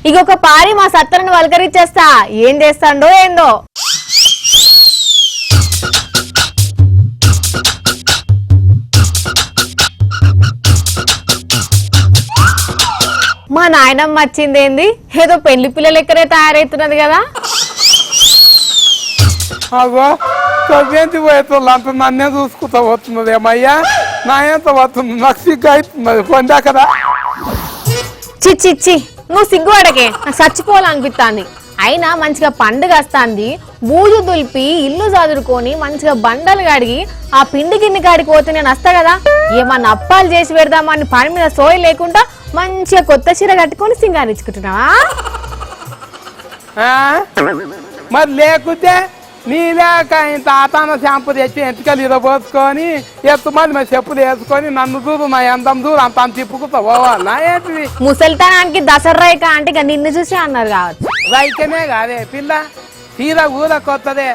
ఇగొక పారి మా సత్తరను వలకరిచ్చేస్తా ఏం చేస్తాండో ఏందో. మా నాయనమ్మ వచ్చిందేంది ఏదో పెళ్లి పిల్లలు ఎక్కడే తయారైతున్నది కదా. అగో చదివేంటి పోయేటోళ్ళు అంత నన్నే చూసుకుంటా వస్తున్నది ఏమయ్యా నా ఎంత వస్తుంది నాకు సిగ్గు అవుతున్నది పొందా కదా. చిచ్చిచ్చి నువ్వు సిగ్గుపడకే నాకు చచ్చిపోవాలనిపిస్తాంది. అయినా మంచిగా పండుగ వస్తాంది బూజు దులిపి ఇల్లు చదురుకొని మంచిగా బండలు కడిగి ఆ పిండి గిన్నె కాడికి పోతే నేను వస్తా కదా. ఏమన్నా అప్పాలు చేసి పెడదామని పని మీద సోయి లేకుండా మంచిగా కొత్త చీర కట్టుకొని సింగారించుకుంటున్నావా? మరి లేకుంటే నీలేక ఇంత ఆతాన షాంపూ తెచ్చి ఎంటికలు ఇరబోసుకొని ఎత్తుమంది మరి చెప్పులు వేసుకొని నన్ను చూడు నా ఎంతం చూడు అంత తిప్పుకుంటా పోవాలా ఏంటిది? ముసలితనానికి దసరా అంటే ఇక నిన్ను చూసి అన్నారు కావచ్చు. రైతనే కాదే పిల్ల చీర ఊర కొత్తదే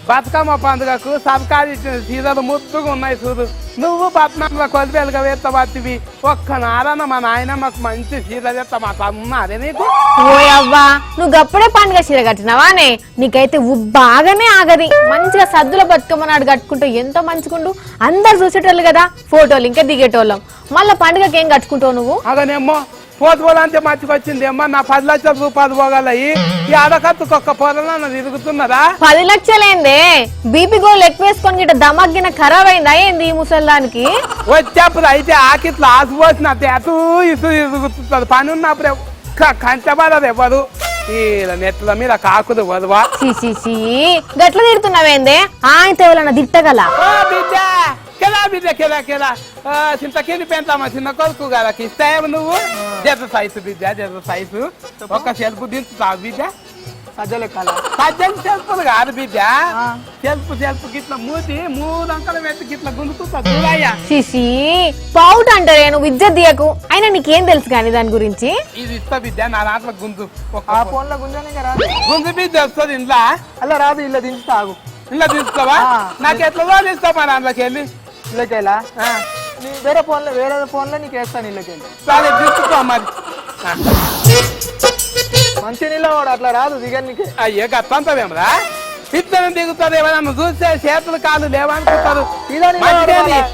బతుకమ్మ పండుగకు సర్కారు ఇచ్చిన చీరలు ముద్దుగా ఉన్నాయి చూడు. నువ్వు పట్నంలో కొలిపేలుగా వేత్తబట్టివి ఒక్క నారన్న మా నాయన మాకు మంచి చీర చేస్తా మాకు అన్నారే నీకు. ఓ అవ్వా నువ్వు గప్పుడే పండుగ చీర కట్టినవానే నీకైతే బాగానే ఆగది. మంచిగా సద్దుల బతుకమ్మ నాడు కట్టుకుంటూ ఎంతో మంచిగుండు అందరు చూసేటోళ్ళు కదా ఫోటోలు ఇంకా దిగేటోళ్ళం. మళ్ళా పండుగకి ఏం కట్టుకుంటావు నువ్వు? అగనేమో పోతుపోలంటే మర్చికొచ్చింది అమ్మా నా 10 లక్షల రూపాయలు పోగలయి ఈ ఆడకత్తుకు ఒక్క పొలం తిరుగుతున్నదా? 10 లక్షలేందే బీపీ గోళ్ళు ఎక్కువేసుకొని గిట్ట దమగ్గిన ఖరాబ్ అయిందా ఏంది ఈ ముసల్దానికి? వచ్చేప్పుడు అయితే ఆకిట్లో ఆసిపోసిన అటు ఇటు తిరుగుతుంది పని ఉన్నప్పుడు కంచబడదు ఎవరు ఈ నెట్ల మీద కాకుదు వదవా. గట్ల తిడుతున్నావేందే ఆయనతో ఎవరన్నా తిట్టగల? బిడ్డ కెలా చింతకేది పెంటామా చిన్న కొడుకు కదా ఇస్తాయేమో నువ్వు జత సైజు బిడ్డ జత సైజు ఒక సెల్ఫ్ దించుతావు బిడ్డ. సజ్జలు సెల్ఫ్లు కాదు బిడ్డ సెల్ఫ్ గిట్ల మూతి 3 అంకలు పెట్టి గిట్ల గుంజుకుంటా చూడయ్యా. పౌట్ అంటారే నువ్వు ఇజ్జత్ దియకు. అయినా నీకేం తెలుసు కానీ దాని గురించి? ఇది ఇస్తా బిడ్డ నా దాంట్లో గుంజు ఫోన్ లో గుంజు బిడ్డ వస్తుంది ఇంట్లో అలా రాదు ఇలా దించుతాగు. ఇలా దించుతావా? నాకు ఎట్లా ఇస్తావు మా దాంట్లోకి వెళ్ళి ఇళ్ళకెళ్ళా వేరే ఫోన్ లో నీకు వేస్తాను ఇళ్ళకెళ్ళి. సరే దించుతా మరి మంచి నీళ్ళు వాడు అట్లా రాదు దిగనికి. అయ్యే గట్టంతమేమరా పిత్తనం దిగుతుంది ఎవరన్నా చూస్తే చేతులు కాళ్ళు లేవనుకుంటారు.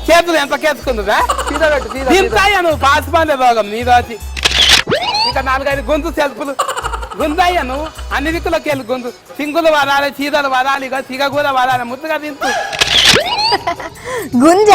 చేతులు ఎంత కేసుకుందా తింటాయా నువ్వు పాసిపోలే రోగం నీదోచి. ఇంకా 4-5 గొంతు సెల్పులు గుంజయ్యా నువ్వు అన్ని దిక్కులోకి వెళ్ళి గుంజు. సింగులు వరాలి చీరలు వరాలి సిగ కూడా వరాలి ముద్దుగా తింటూ. గుంజ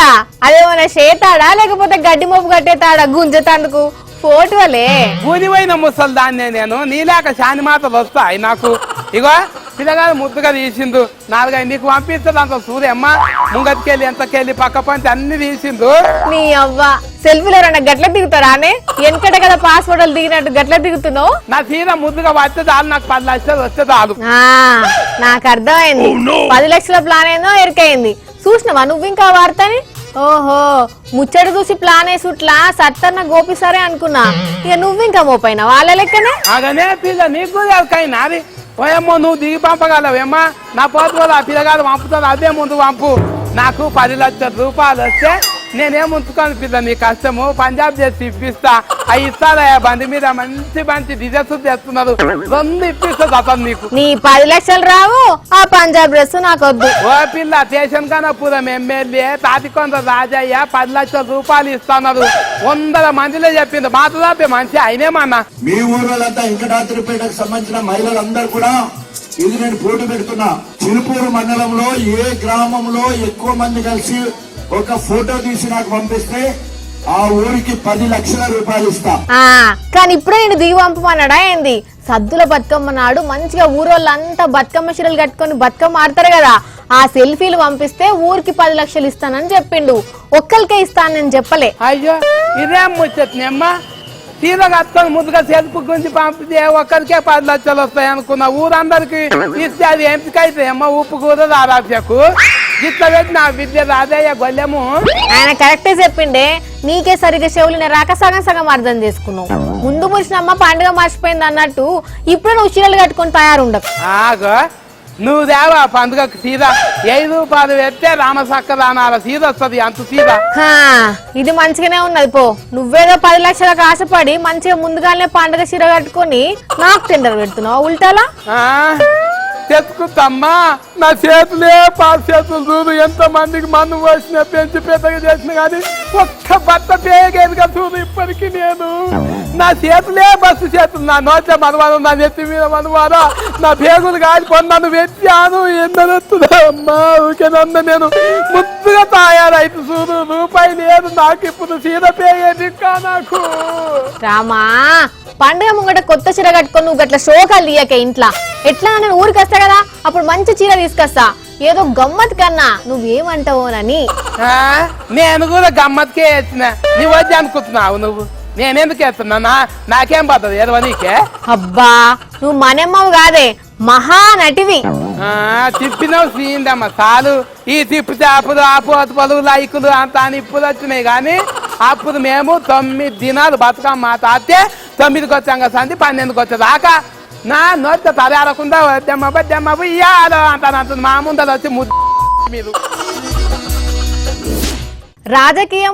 అదేమన్నా చేతాడా లేకపోతే గడ్డి మోపు కట్టేతాడా గుంజతందుకు? ఫోటోలే గునిపోయిన ముసలి దాన్నే నేను నీలాక శాని మాటలు వస్తాయి నాకు. ఇగో పిల్లగాడు ముద్దుగా తీసిండు 4-5 నీకు పంపిస్తుంది అంత సూర్యమ్మ ముంగతికెళ్ళి ఎంతకెళ్ళి పక్క పంచి అన్ని తీసిండు. నీ అవ్వ సెల్ఫీలో ఎవరన్నా గట్ల దిగుతారా అనే వెనకట కదా పాస్పోర్ట్లు దిగినట్టు గట్ల దిగుతున్నావు. నా తీర ముద్దుగా వస్తే చాలు నాకు 10 లక్షలు వస్తే చాలు. నాకు అర్థమైంది 10 లక్షల ప్లాన్ ఏందో ఎరికైంది. చూసినవా నువ్వు ఇంకా వార్తని? ఓహో ముచ్చట చూసి ప్లాన్ వేసుట్లా సత్తన్న గోపిస్తారే అనుకున్నా. ఇక నువ్వు ఇంకా మోపైనా వాళ్ళ లెక్కనే. అదనే పిల్ల నీకు కైనా అది ఓయమ్మో నువ్వు దిగి పంపగలవేమ్మా నా పోతుకోదు ఆ పిల్లగాడు పంపుతుంది అదే ముందు పంపు. నాకు 10 లక్షల రూపాయలు వస్తే నేనేం ఉంచుకోను పిల్ల నీ కష్టము పంజాబ్ చేసి ఇప్పిస్తా. అవి ఇస్తారా బండి మీద మంచి డిజైన్స్ తెస్తున్నారు 2 ఇప్పిస్తుంది అతను నీకు. నీ 10 లక్షలు రావు ఆ పంజాబ్ డ్రెస్ నాకు వద్దు. ఓ పిల్ల స్టేషన్ కనపురం ఎమ్మెల్యే తాతికొండ రాజయ్య 10 లక్షల రూపాయలు ఇస్తున్నారు 100 మందిలో చెప్పింది మాట్లాడే మంచి అయినేమన్నా. మీ ఊళ్ళంతా వెంకటాద్రిపేటకు సంబంధించిన మహిళలందరూ కూడా ఇది నేను పోటీ పెడుతున్నా. చిలుపూరు మండలంలో ఏ గ్రామంలో ఎక్కువ మంది కలిసి ఒక ఫోటో తీసి నాకు పంపిస్తే ఆ ఊరికి 10 లక్షల రూపాయలు ఇస్తా. కానీ ఇప్పుడే నేను దిగి పంపమన్నాడా ఏంది? సద్దుల బతుకమ్మ నాడు మంచిగా ఊరోళ్ళంతా బతుకమ్మ చీరలు కట్టుకొని బతుకమ్మ ఆడతారు కదా ఆ సెల్ఫీలు పంపిస్తే ఊరికి 10 లక్షలు ఇస్తానని చెప్పిండు. ఒక్కరికే ఇస్తానని చెప్పలే. అయ్యో ఇదేం ముచ్చట్నేమ్మా చీర కట్టుకొని ముందుగా సెల్ఫ్ గురించి పంపితే ఒక్కరికే 10 లక్షలు వస్తాయి అనుకున్నా. ఊరందరికి ఇస్తే అది ఎంపికైతే అమ్మ ఉప్పు కూర రారాకు గిట్ల పెట్టి నా విద్య రాజయ్య గొల్లెము. ఆయన కరెక్టే చెప్పిండే నీకే సరిగ్గా చెవులు రాక సగం అర్థం చేసుకున్నావు. ముందు మురిసినమ్మ పండుగ మర్చిపోయింది అన్నట్టు ఇప్పుడు నువ్వు చీరలు కట్టుకొని తయారుండకు. నువ్వు దేవా పండుగకు సీదా 5 రూపాయలు పెడితే రామసక్క దానాల సీద వస్తుంది అంత సీదా. హా, ఇది మంచిగానే ఉన్నది పో. నువ్వేదో 10 లక్షలకు ఆశపడి మంచిగా ముందుగానే పండుగ చీర కట్టుకొని నాకు టెండర్ పెడుతున్నావు ఉల్టాలా. తెచ్చుకుంటమ్మా, నా చేతులే 5 చేతులు చూడు, ఎంత మందికి మన్ను పోసిన పెంచి పెద్దగా చేసిన కానీ ఒక్క బట్ట పేగేదిగా చూడు ఇప్పటికీ. నేను నా చేతులే బస్సు చేతులు, నా నోట్ల మనవారం, నా నెత్తి మీద మనవారా, నా పేగులు కాలిపోయి నన్ను వెచ్చాను. ఎందనొస్తుందా అమ్మా ఊకేనన్న నేను ముద్దుగా తయారైతే చూడు. రూపాయి లేదు నాకు ఇప్పుడు సీద పేగేది నాకు. రామా, పండుగ ముంగట కొత్త చీర కట్టుకొని నువ్వు గట్ల షోకాలు తీయక ఇంట్లో. ఎట్లా నేను ఊరికి వస్తా కదా, అప్పుడు మంచి చీర తీసుకొస్తా. ఏదో గమ్మత్ కన్నా నువ్వేమంటావోనని. నేను కూడా గమ్మత్కే వేసిన, నువ్వు వచ్చి అనుకుంటున్నావు. నువ్వు నేనెందుకు వేస్తున్నా? నాకేం పడుతుంది ఏదో నీకే. అబ్బా, నువ్వు మనమ్మవు కాదే, మహానటివి. తిప్పినావు సీందమ్మ చాలు. ఈ తిప్పితే అప్పుడు ఆపు లైకులు అంత అని ఇప్పుడు వచ్చినాయి కానీ అప్పుడు మేము 9 దినాలు బతుకమ్మ తాతే 9కి వచ్చాం కదా సంది 12కి వచ్చేదాకా నా నోట్ తయారకుండా వద్దమ్మ ఇయ్యాలో అంటాను. మా ముందర వచ్చి ముద్దు మీరు రాజకీయం